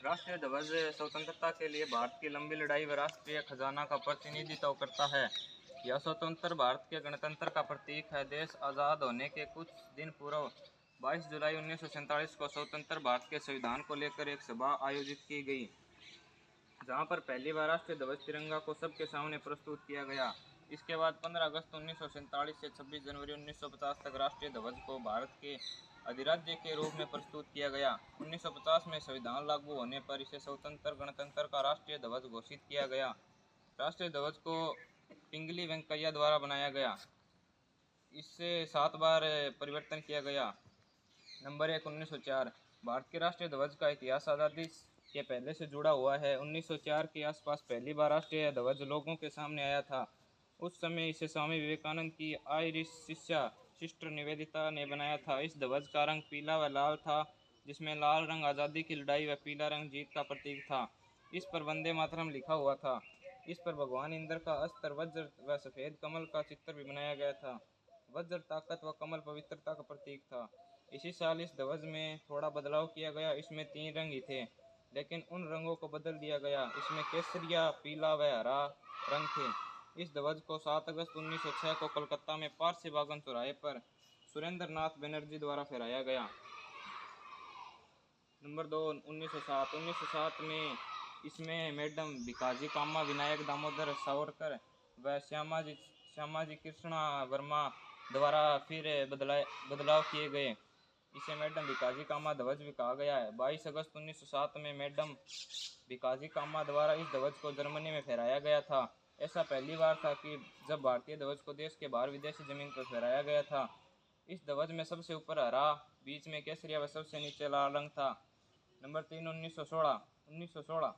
राष्ट्रीय ध्वज स्वतंत्रता के लिए भारत की लंबी लड़ाई व राष्ट्रीय खजाना का प्रतिनिधित्व करता है। यह स्वतंत्र भारत के गणतंत्र का प्रतीक है। देश आज़ाद होने के कुछ दिन पूर्व 22 जुलाई 1947 को स्वतंत्र भारत के संविधान को लेकर एक सभा आयोजित की गई, जहां पर पहली बार राष्ट्रीय ध्वज तिरंगा को सबके सामने प्रस्तुत किया गया। इसके बाद 15 अगस्त 1947 से 26 जनवरी 1950 तक राष्ट्रीय ध्वज को भारत के अधिराज्य के रूप में प्रस्तुत किया गया। 1950 में संविधान लागू होने पर इसे स्वतंत्र गणतंत्र का राष्ट्रीय ध्वज घोषित किया गया। राष्ट्रीय ध्वज को पिंगली वेंकैया द्वारा बनाया गया। इससे 7 बार परिवर्तन किया गया। नंबर 1, 1904। भारत के राष्ट्रीय ध्वज का इतिहास आज़ादी के पहले से जुड़ा हुआ है। 1904 के आसपास पहली बार राष्ट्रीय ध्वज लोगों के सामने आया था। उस समय इसे स्वामी विवेकानंद की आयरिश शिष्या सिस्टर निवेदिता ने बनाया था। इस ध्वज का रंग पीला व लाल था, जिसमें लाल रंग आज़ादी की लड़ाई व पीला रंग जीत का प्रतीक था। इस पर वंदे मातरम लिखा हुआ था। इस पर भगवान इंद्र का अस्त्र वज्र व सफ़ेद कमल का चित्र भी बनाया गया था। वज्र ताकत व कमल पवित्रता का प्रतीक था। इसी साल इस ध्वज में थोड़ा बदलाव किया गया। इसमें 3 रंग ही थे, लेकिन उन रंगों को बदल दिया गया। इसमें केसरिया, पीला व हरा रंग थे। इस ध्वज को 7 अगस्त 1906 को कोलकाता में पारसी बागन चौराहे पर सुरेंद्र नाथ बनर्जी द्वारा फहराया गया। नंबर 2, 1907। 1907 में इसमें मैडम भिकाजी कामा, विनायक दामोदर सावरकर व श्यामाजी कृष्णा वर्मा द्वारा फिर बदलाव किए गए। इसे मैडम भिकाजी कामा ध्वज भी कहा गया है। 22 अगस्त 1907 में मैडम भिकाजी कामा द्वारा इस ध्वज को जर्मनी में फहराया गया था। ऐसा पहली बार था कि जब भारतीय ध्वज को देश के बाहर विदेशी जमीन पर फहराया गया था। इस ध्वज में सबसे ऊपर हरा, बीच में केसरिया व सबसे नीचे लाल रंग था। नंबर 3, 1916। 1916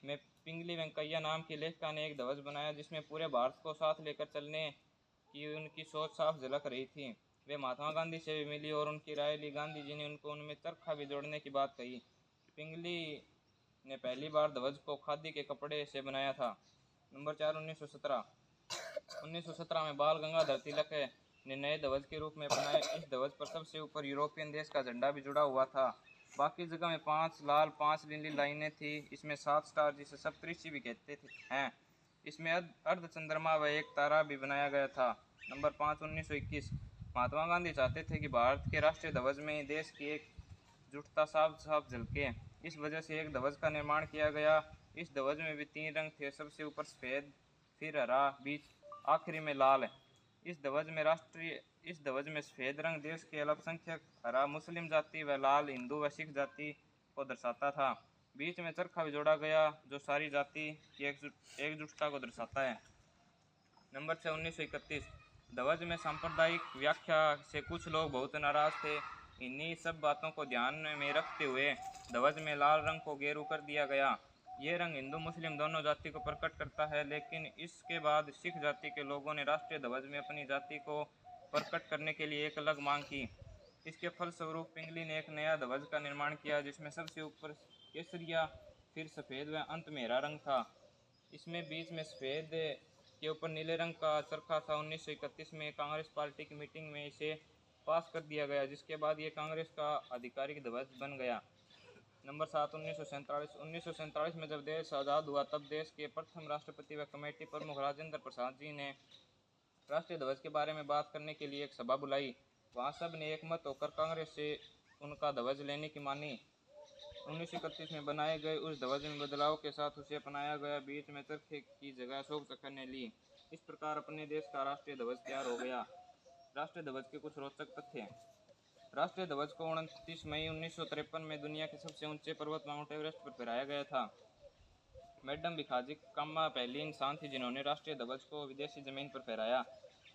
में पिंगली वेंकैया नाम की लेखिका ने एक ध्वज बनाया, जिसमें पूरे भारत को साथ लेकर चलने की उनकी सोच साफ झलक रही थी। वे महात्मा गांधी से भी मिली और उनकी राय ली। गांधी जी ने उनमें चरखा भी जोड़ने की बात कही। पिंगली ने पहली बार ध्वज को खादी के कपड़े से बनाया था। नंबर 4, 1917। 1917 में बाल गंगाधर तिलक ने नए ध्वज के रूप में अपनाए। इस ध्वज पर सबसे ऊपर यूरोपियन देश का झंडा भी जुड़ा हुआ था। बाकी जगह में 5 लाल 5 नीली लाइनें थी। इसमें 7 स्टार, जिसे सप्तऋषि भी कहते हैं। इसमें अर्धचंद्रमा व एक तारा भी बनाया गया था। नंबर 5, 1921। महात्मा गांधी चाहते थे कि भारत के राष्ट्रीय ध्वज में देश की एकजुटता साफ साफ झलके। इस वजह से एक ध्वज का निर्माण किया गया। इस ध्वज में भी 3 रंग थे, सबसे ऊपर सफ़ेद, फिर हरा, बीच आखिरी में लाल। इस ध्वज में सफ़ेद रंग देश के अल्पसंख्यक, हरा मुस्लिम जाति व लाल हिंदू व सिख जाति को दर्शाता था। बीच में चरखा भी जोड़ा गया, जो सारी जाति की एकजुटता को दर्शाता है। नंबर 6, 1931। ध्वज में सांप्रदायिक व्याख्या से कुछ लोग बहुत नाराज थे। इन्हीं सब बातों को ध्यान में रखते हुए ध्वज में लाल रंग को गेरू कर दिया गया। ये रंग हिंदू मुस्लिम दोनों जाति को प्रकट करता है, लेकिन इसके बाद सिख जाति के लोगों ने राष्ट्रीय ध्वज में अपनी जाति को प्रकट करने के लिए एक अलग मांग की। इसके फलस्वरूप पिंगली ने एक नया ध्वज का निर्माण किया, जिसमें सबसे ऊपर केसरिया, फिर सफ़ेद व अंत में हरा रंग था। इसमें बीच में सफ़ेद के ऊपर नीले रंग का चरखा था। 1931 में कांग्रेस पार्टी की मीटिंग में इसे पास कर दिया गया, जिसके बाद ये कांग्रेस का आधिकारिक ध्वज बन गया। नंबर 7, 1947। 1947 में जब देश आज़ाद हुआ, तब देश के प्रथम राष्ट्रपति व कमेटी प्रमुख राजेंद्र प्रसाद जी ने राष्ट्रीय ध्वज के बारे में बात करने के लिए एक सभा बुलाई। वहाँ सब ने एकमत होकर कांग्रेस से उनका ध्वज लेने की मानी। 1931 में बनाए गए उस ध्वज में बदलाव के साथ उसे अपनाया गया। बीच में चरखे की जगह अशोक चक्र ने ली। इस प्रकार अपने देश का राष्ट्रीय ध्वज तैयार हो गया। राष्ट्रीय ध्वज के कुछ रोचक तथ्य। राष्ट्रीय ध्वज को 29 मई 1953 में दुनिया के सबसे ऊंचे पर्वत माउंट एवरेस्ट पर फहराया गया था। मैडम भिकाजी कामा पहली इंसान थी जिन्होंने राष्ट्रीय ध्वज को विदेशी जमीन पर फहराया।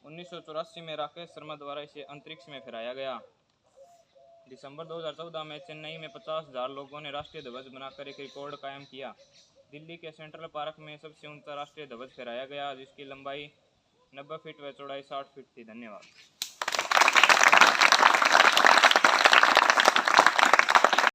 1984 में राकेश शर्मा द्वारा इसे अंतरिक्ष में फहराया गया। दिसंबर 2014 में चेन्नई में 50,000 लोगों ने राष्ट्रीय ध्वज बनाकर एक रिकॉर्ड कायम किया। दिल्ली के सेंट्रल पार्क में सबसे ऊंचा राष्ट्रीय ध्वज फहराया गया, जिसकी लंबाई 90 फीट व चौड़ाई 60 फीट थी। धन्यवाद।